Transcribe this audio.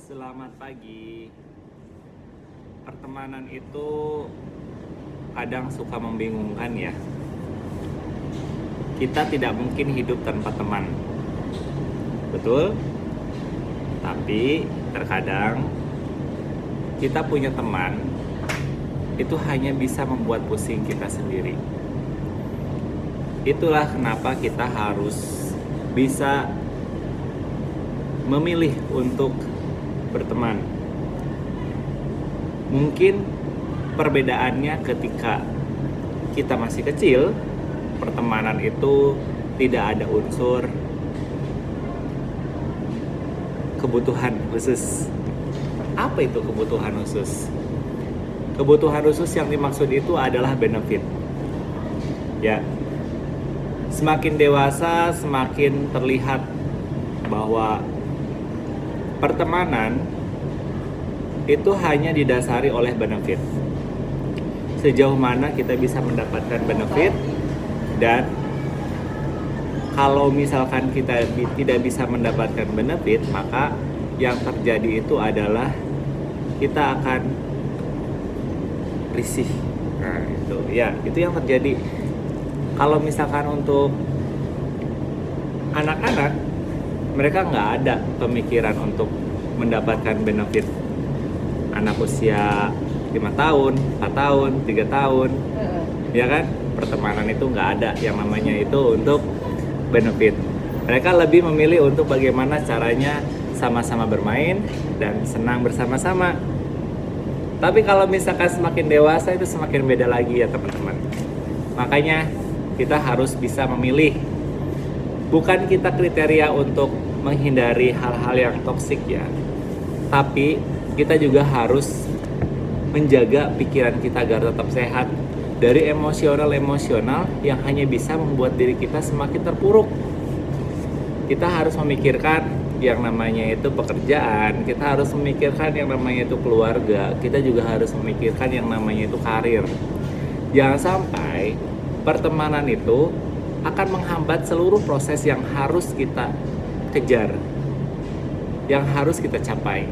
Selamat pagi. Pertemanan itu kadang suka membingungkan ya. Kita tidak mungkin hidup tanpa teman. Betul? Tapi terkadang kita punya teman itu hanya bisa membuat pusing kita sendiri. Itulah kenapa kita harus bisa memilih untuk berteman. Mungkin perbedaannya ketika kita masih kecil, pertemanan itu tidak ada unsur kebutuhan khusus. Apa itu kebutuhan khusus? Kebutuhan khusus yang dimaksud itu adalah benefit. Ya. Semakin dewasa, semakin terlihat bahwa pertemanan itu hanya didasari oleh benefit. Sejauh mana kita bisa mendapatkan benefit, dan kalau misalkan kita tidak bisa mendapatkan benefit, maka yang terjadi itu adalah kita akan risih. Nah, itu yang terjadi. Kalau misalkan untuk anak-anak, mereka nggak ada pemikiran untuk mendapatkan benefit. Anak usia 5 tahun, 4 tahun, 3 tahun, ya kan? Pertemanan itu nggak ada yang namanya itu untuk benefit. Mereka lebih memilih untuk bagaimana caranya sama-sama bermain dan senang bersama-sama. Tapi kalau misalkan semakin dewasa itu semakin beda lagi ya teman-teman. Makanya kita harus bisa memilih. Bukan kita kriteria untuk menghindari hal-hal yang toksik ya, tapi kita juga harus menjaga pikiran kita agar tetap sehat dari emosional yang hanya bisa membuat diri kita semakin terpuruk. Kita harus memikirkan yang namanya itu pekerjaan, kita harus memikirkan yang namanya itu keluarga, kita juga harus memikirkan yang namanya itu karir. Jangan sampai pertemanan itu akan menghambat seluruh proses yang harus kita kejar, yang harus kita capai.